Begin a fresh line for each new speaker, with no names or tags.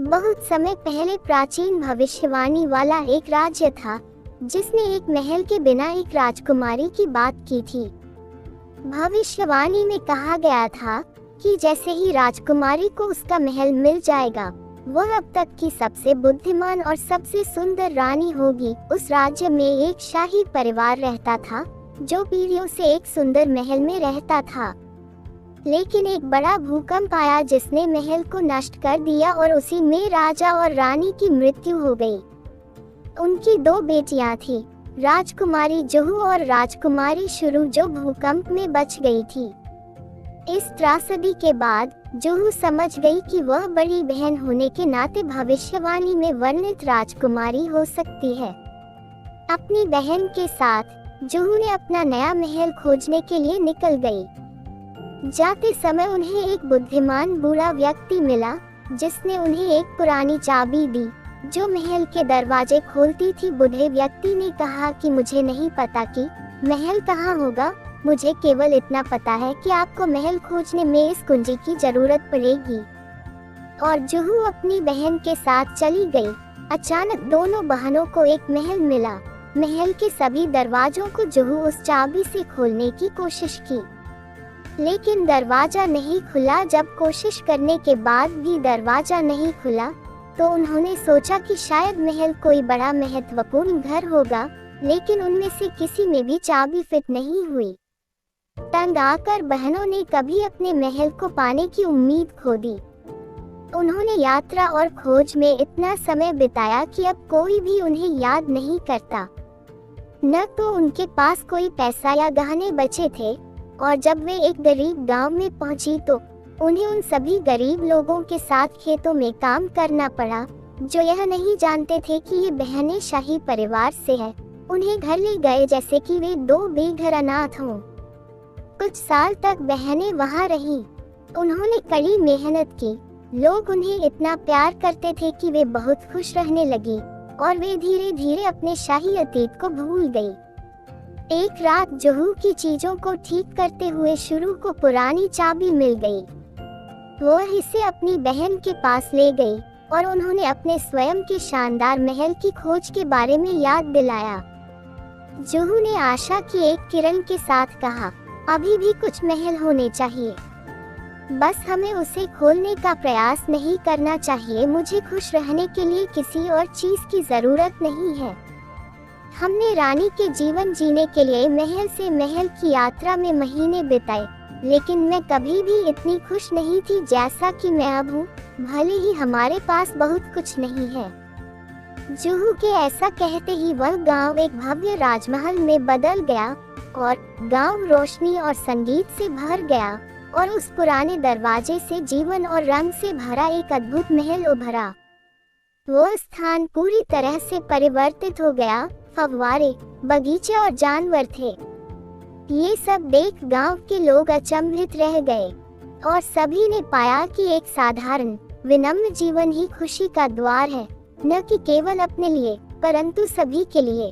बहुत समय पहले प्राचीन भविष्यवाणी वाला एक राज्य था जिसने एक महल के बिना एक राजकुमारी की बात की थी। भविष्यवाणी में कहा गया था कि जैसे ही राजकुमारी को उसका महल मिल जाएगा, वह अब तक की सबसे बुद्धिमान और सबसे सुंदर रानी होगी। उस राज्य में एक शाही परिवार रहता था जो पीढ़ियों से एक सुंदर महल में रहता था। लेकिन एक बड़ा भूकंप आया जिसने महल को नष्ट कर दिया और उसी में राजा और रानी की मृत्यु हो गई। उनकी 2 बेटियां थीं, राजकुमारी जुहू और राजकुमारी शुरू, जो भूकंप में बच गई थी। इस त्रासदी के बाद जुहू समझ गई कि वह बड़ी बहन होने के नाते भविष्यवाणी में वर्णित राजकुमारी हो सकती है। अपनी बहन के साथ जुहू ने अपना नया महल खोजने के लिए निकल गई। जाते समय उन्हें एक बुद्धिमान बूढ़ा व्यक्ति मिला जिसने उन्हें एक पुरानी चाबी दी जो महल के दरवाजे खोलती थी। बूढ़े व्यक्ति ने कहा कि मुझे नहीं पता कि महल कहाँ होगा, मुझे केवल इतना पता है कि आपको महल खोजने में इस कुंजी की जरूरत पड़ेगी। और जुहू अपनी बहन के साथ चली गई। अचानक दोनों बहनों को एक महल मिला। महल के सभी दरवाजों को जुहू उस चाबी से खोलने की कोशिश की, लेकिन दरवाजा नहीं खुला। जब कोशिश करने के बाद भी दरवाजा नहीं खुला तो उन्होंने सोचा कि शायद महल कोई बड़ा महत्वपूर्ण घर होगा, लेकिन उनमें से किसी में भी चाबी फिट नहीं हुई। तंग आकर बहनों ने कभी अपने महल को पाने की उम्मीद खो दी। उन्होंने यात्रा और खोज में इतना समय बिताया कि अब कोई भी उन्हें याद नहीं करता। न तो उनके पास कोई पैसा या गहने बचे थे, और जब वे एक गरीब गांव में पहुंची तो उन्हें उन सभी गरीब लोगों के साथ खेतों में काम करना पड़ा जो यह नहीं जानते थे कि ये बहनें शाही परिवार से है। उन्हें घर ले गए जैसे कि वे 2 बेघर अनाथ हों। कुछ साल तक बहनें वहां रहीं। उन्होंने कड़ी मेहनत की। लोग उन्हें इतना प्यार करते थे कि वे बहुत खुश रहने लगी और वे धीरे धीरे अपने शाही अतीत को भूल गई। एक रात जुहू की चीजों को ठीक करते हुए शुरू को पुरानी चाबी मिल गई। वह इसे अपनी बहन के पास ले गई और उन्होंने अपने स्वयं के शानदार महल की खोज के बारे में याद दिलाया। जुहू ने आशा की एक किरण के साथ कहा, अभी भी कुछ महल होने चाहिए, बस हमें उसे खोलने का प्रयास नहीं करना चाहिए। मुझे खुश रहने के लिए किसी और चीज की जरूरत नहीं है। हमने रानी के जीवन जीने के लिए महल से महल की यात्रा में महीने बिताए, लेकिन मैं कभी भी इतनी खुश नहीं थी जैसा कि मैं अब हूँ, भले ही हमारे पास बहुत कुछ नहीं है। जुहू के ऐसा कहते ही वह गांव एक भव्य राजमहल में बदल गया और गांव रोशनी और संगीत से भर गया और उस पुराने दरवाजे से जीवन और रंग से भरा एक अद्भुत महल उभरा। वो स्थान पूरी तरह से परिवर्तित हो गया। फव्वारे, बगीचे और जानवर थे। ये सब देख गांव के लोग अचंभित रह गए और सभी ने पाया कि एक साधारण विनम्र जीवन ही खुशी का द्वार है, न कि केवल अपने लिए परंतु सभी के लिए।